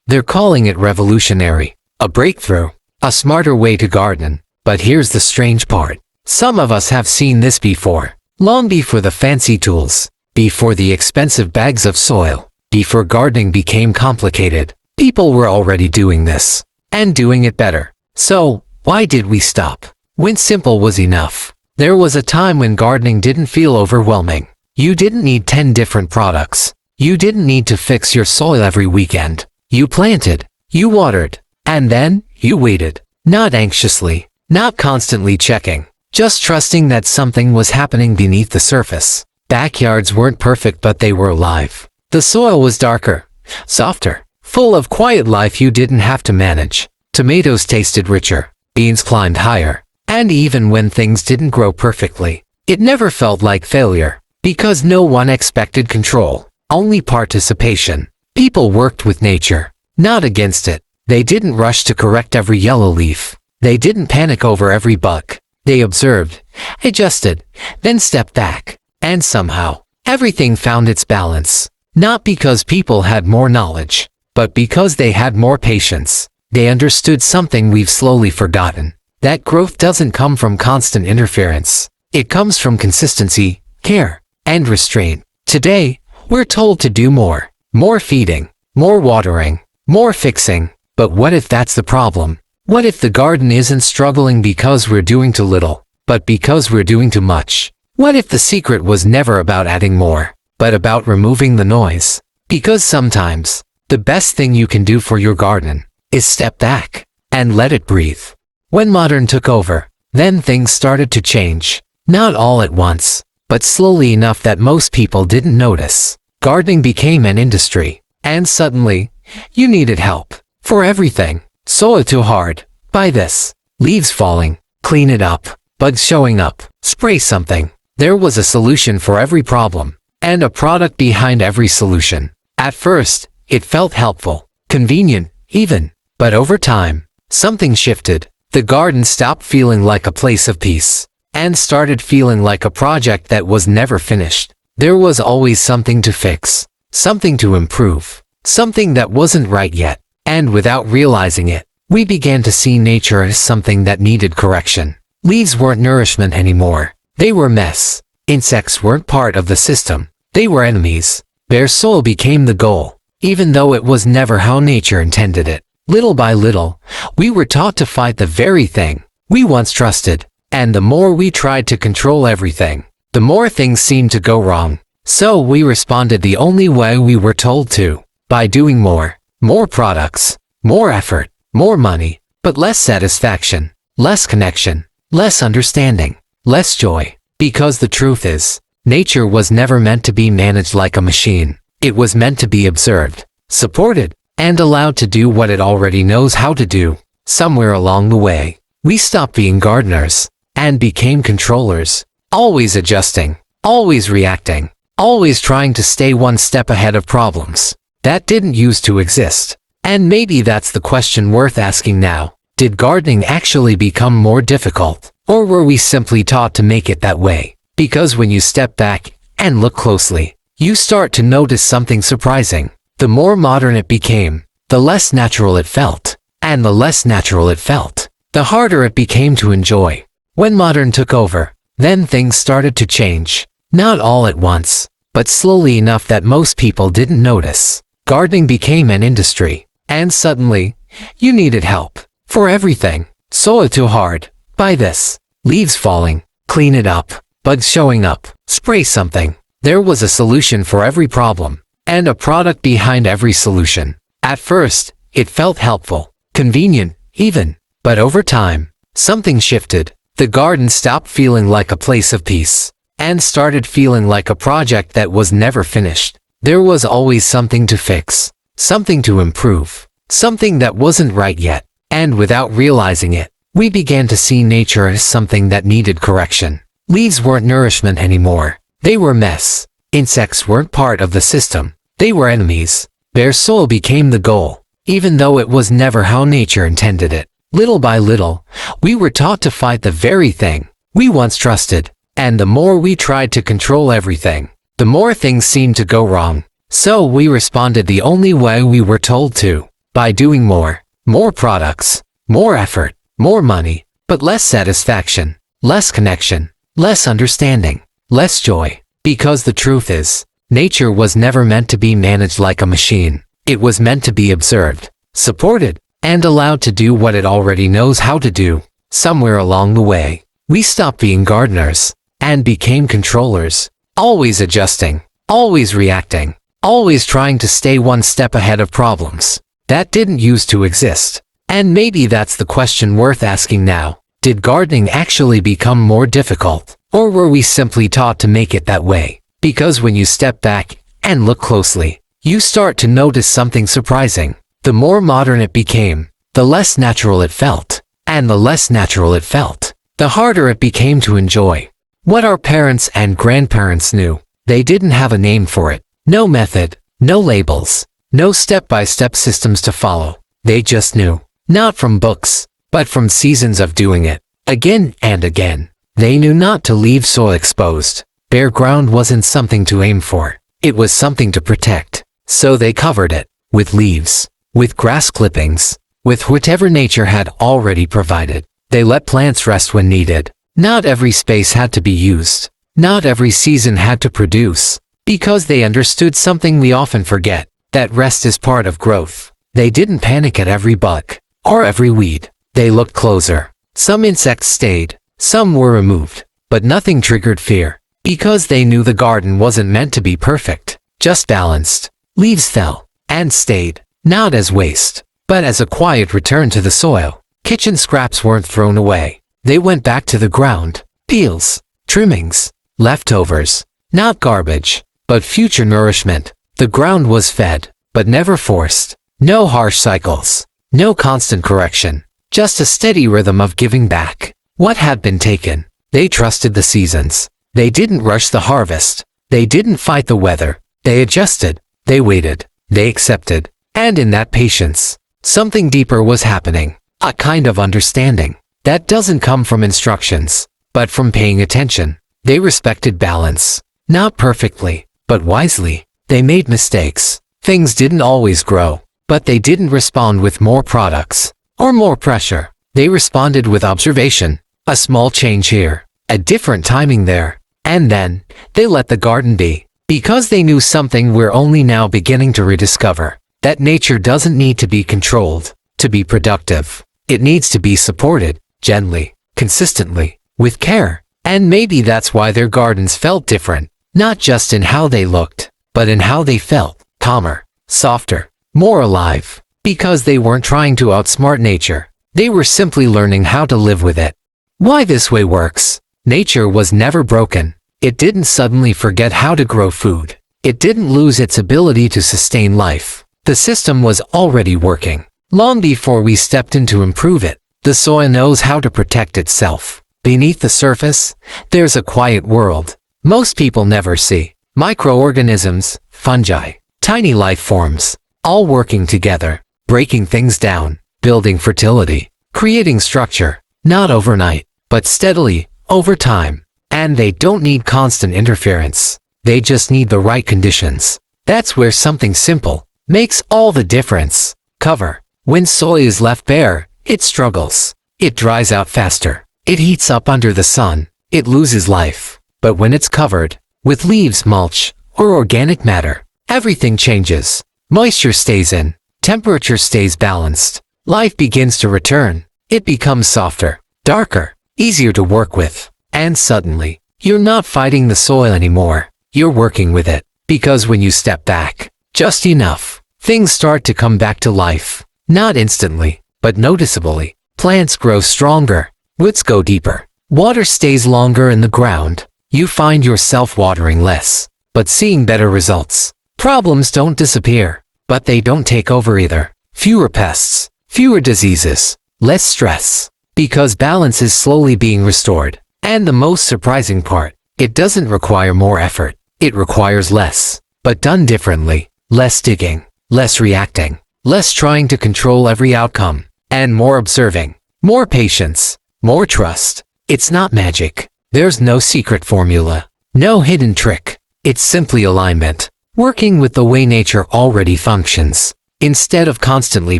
They're calling it revolutionary, a breakthrough, a smarter way to garden. But here's the strange part. Some of us have seen this before. Long before the fancy tools, before the expensive bags of soil, before gardening became complicated, people were already doing this, and doing it better. So, why did we stop? When simple was enough. There was a time when gardening didn't feel overwhelming. You didn't need 10 different products. You didn't need to fix your soil every weekend. You planted, you watered, and then you waited. Not anxiously, not constantly checking, just trusting that something was happening beneath the surface. Backyards weren't perfect, but they were alive. The soil was darker, softer, full of quiet life you didn't have to manage. Tomatoes tasted richer, beans climbed higher, and even when things didn't grow perfectly, it never felt like failure, because no one expected control, only participation. People worked with nature, not against it. They didn't rush to correct every yellow leaf. They didn't panic over every bug. They observed, adjusted, then stepped back, and somehow, everything found its balance. Not because people had more knowledge, but because they had more patience. They understood something we've slowly forgotten. That growth doesn't come from constant interference. It comes from consistency, care, and restraint. Today, we're told to do more. More feeding, more watering, more fixing. But what if that's the problem? What if the garden isn't struggling because we're doing too little, but because we're doing too much? What if the secret was never about adding more, but about removing the noise? Because sometimes, the best thing you can do for your garden is step back and let it breathe. When modern took over, then things started to change. Not all at once, but slowly enough that most people didn't notice. Gardening became an industry, and suddenly, you needed help for everything. Soil too hard, buy this. Leaves falling, clean it up. Bugs showing up, spray something. There was a solution for every problem, and a product behind every solution. At first, it felt helpful, convenient, even. But over time, something shifted. The garden stopped feeling like a place of peace, and started feeling like a project that was never finished. There was always something to fix, something to improve, something that wasn't right yet. And without realizing it, we began to see nature as something that needed correction. Leaves weren't nourishment anymore. They were mess. Insects weren't part of the system. They were enemies. Bare soil became the goal, even though it was never how nature intended it. Little by little, we were taught to fight the very thing we once trusted. And the more we tried to control everything, the more things seemed to go wrong. So we responded the only way we were told to, by doing more. More products, more effort, more money, but less satisfaction, less connection, less understanding, less joy. Because the truth is, nature was never meant to be managed like a machine. It was meant to be observed, supported, and allowed to do what it already knows how to do. Somewhere along the way, we stopped being gardeners and became controllers, always adjusting, always reacting, always trying to stay one step ahead of problems that didn't used to exist. And maybe that's the question worth asking now. Did gardening actually become more difficult, or were we simply taught to make it that way? Because when you step back and look closely, you start to notice something surprising. The more modern it became, the less natural it felt. And the less natural it felt, the harder it became to enjoy. When modern took over, then things started to change. Not all at once, but slowly enough that most people didn't notice. Gardening became an industry, and suddenly, you needed help for everything. Soil too hard, buy this. Leaves falling, clean it up. Bugs showing up, spray something. There was a solution for every problem, and a product behind every solution. At first, it felt helpful, convenient, even. But over time, something shifted. The garden stopped feeling like a place of peace, and started feeling like a project that was never finished. There was always something to fix, something to improve, something that wasn't right yet. And without realizing it, we began to see nature as something that needed correction. Leaves weren't nourishment anymore. They were mess. Insects weren't part of the system. They were enemies. Bare soil became the goal, even though it was never how nature intended it. Little by little, we were taught to fight the very thing we once trusted. And the more we tried to control everything, the more things seemed to go wrong. So we responded the only way we were told to, by doing more, more products, more effort, more money, but less satisfaction, less connection, less understanding, less joy. Because the truth is, nature was never meant to be managed like a machine. It was meant to be observed, supported, and allowed to do what it already knows how to do. Somewhere along the way, we stopped being gardeners and became controllers, always adjusting, always reacting, always trying to stay one step ahead of problems that didn't used to exist. And maybe that's the question worth asking now. Did gardening actually become more difficult, or were we simply taught to make it that way? Because when you step back and look closely, you start to notice something surprising. The more modern it became, the less natural it felt. And the less natural it felt, the harder it became to enjoy. What our parents and grandparents knew, they didn't have a name for it. No method, no labels, no step-by-step systems to follow. They just knew. Not from books, but from seasons of doing it, again and again. They knew not to leave soil exposed. Bare ground wasn't something to aim for. It was something to protect. So they covered it with leaves, with grass clippings, with whatever nature had already provided. They let plants rest when needed. Not every space had to be used. Not every season had to produce. Because they understood something we often forget, that rest is part of growth. They didn't panic at every bug or every weed. They looked closer. Some insects stayed, some were removed, but nothing triggered fear. Because they knew the garden wasn't meant to be perfect, just balanced. Leaves fell and stayed, not as waste, but as a quiet return to the soil. Kitchen scraps weren't thrown away. They went back to the ground. Peels, trimmings, leftovers. Not garbage, but future nourishment. The ground was fed, but never forced. No harsh cycles. No constant correction. Just a steady rhythm of giving back what had been taken. They trusted the seasons. They didn't rush the harvest. They didn't fight the weather. They adjusted. They waited. They accepted. And in that patience, something deeper was happening, a kind of understanding that doesn't come from instructions, but from paying attention. They respected balance, not perfectly, but wisely. They made mistakes. Things didn't always grow, but they didn't respond with more products or more pressure. They responded with observation, a small change here, a different timing there, and then they let the garden be, because they knew something we're only now beginning to rediscover. That nature doesn't need to be controlled to be productive. It needs to be supported, gently, consistently, with care. And maybe that's why their gardens felt different, not just in how they looked, but in how they felt, calmer, softer, more alive. Because they weren't trying to outsmart nature. They were simply learning how to live with it. Why this way works. Nature was never broken. It didn't suddenly forget how to grow food. It didn't lose its ability to sustain life. The system was already working. Long before we stepped in to improve it, the soil knows how to protect itself. Beneath the surface, there's a quiet world most people never see. Microorganisms, fungi, tiny life forms, all working together, breaking things down, building fertility, creating structure, not overnight, but steadily, over time. And they don't need constant interference. They just need the right conditions. That's where something simple makes all the difference. Cover. When soil is left bare, it struggles. It dries out faster. It heats up under the sun. It loses life. But when it's covered with leaves, mulch, or organic matter, everything changes. Moisture stays in. Temperature stays balanced. Life begins to return. It becomes softer, darker, easier to work with. And suddenly, you're not fighting the soil anymore. You're working with it. Because when you step back, just enough, things start to come back to life. Not instantly, but noticeably. Plants grow stronger. Roots go deeper. Water stays longer in the ground. You find yourself watering less, but seeing better results. Problems don't disappear, but they don't take over either. Fewer pests, fewer diseases, less stress. Because balance is slowly being restored. And the most surprising part, it doesn't require more effort. It requires less, but done differently. Less digging, less reacting, less trying to control every outcome, and more observing, more patience, more trust. It's not magic. There's no secret formula, no hidden trick. It's simply alignment, working with the way nature already functions. instead of constantly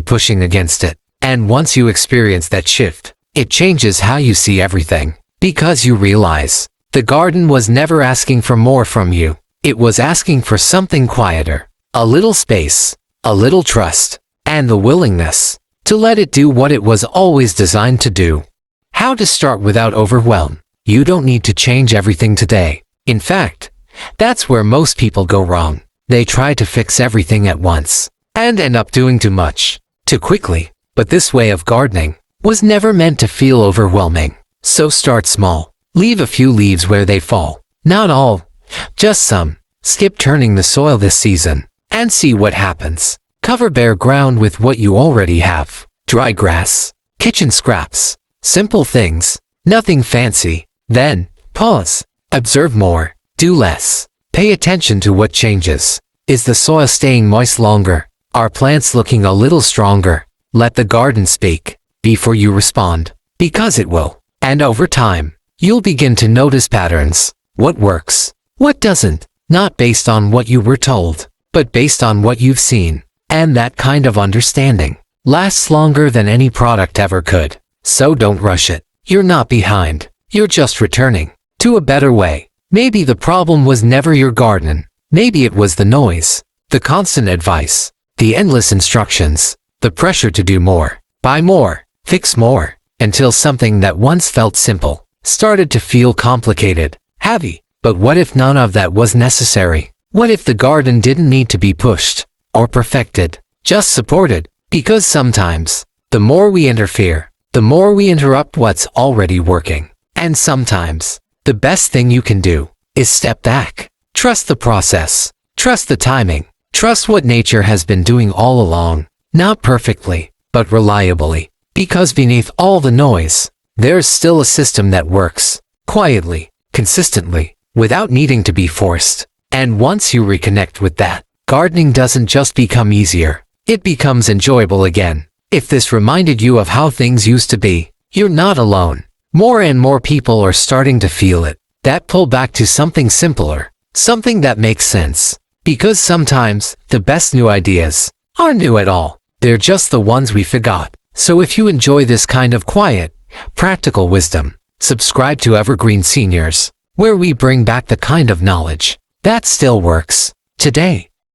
pushing against it. And once you experience that shift, it changes how you see everything. Because you realize, the garden was never asking for more from you. It was asking for something quieter. A little space, a little trust, and the willingness to let it do what it was always designed to do. How to start without overwhelm. You don't need to change everything today. In fact, that's where most people go wrong. They try to fix everything at once and end up doing too much, too quickly. But this way of gardening was never meant to feel overwhelming. So start small. Leave a few leaves where they fall. Not all, just some. Skip turning the soil this season and see what happens. Cover bare ground with what you already have. Dry grass, kitchen scraps, simple things, nothing fancy. Then, pause. Observe more. Do less. Pay attention to what changes. Is the soil staying moist longer? Are plants looking a little stronger? Let the garden speak before you respond, because it will. And over time, you'll begin to notice patterns. What works, what doesn't, not based on what you were told, but based on what you've seen. And that kind of understanding lasts longer than any product ever could. So don't rush it. You're not behind. You're just returning to a better way. Maybe the problem was never your garden. Maybe it was the noise, the constant advice, the endless instructions, the pressure to do more, buy more, fix more, until something that once felt simple started to feel complicated, heavy. But what if none of that was necessary? What if the garden didn't need to be pushed or perfected, just supported? Because sometimes, the more we interfere, the more we interrupt what's already working. And sometimes, the best thing you can do is step back. Trust the process. Trust the timing. Trust what nature has been doing all along. Not perfectly, but reliably. Because beneath all the noise, there's still a system that works, quietly, consistently, without needing to be forced. And once you reconnect with that, gardening doesn't just become easier, it becomes enjoyable again. If this reminded you of how things used to be, you're not alone. More and more people are starting to feel it. That pull back to something simpler, something that makes sense. Because sometimes, the best new ideas aren't new at all. They're just the ones we forgot. So if you enjoy this kind of quiet, practical wisdom, subscribe to Evergreen Seniors, where we bring back the kind of knowledge that still works today.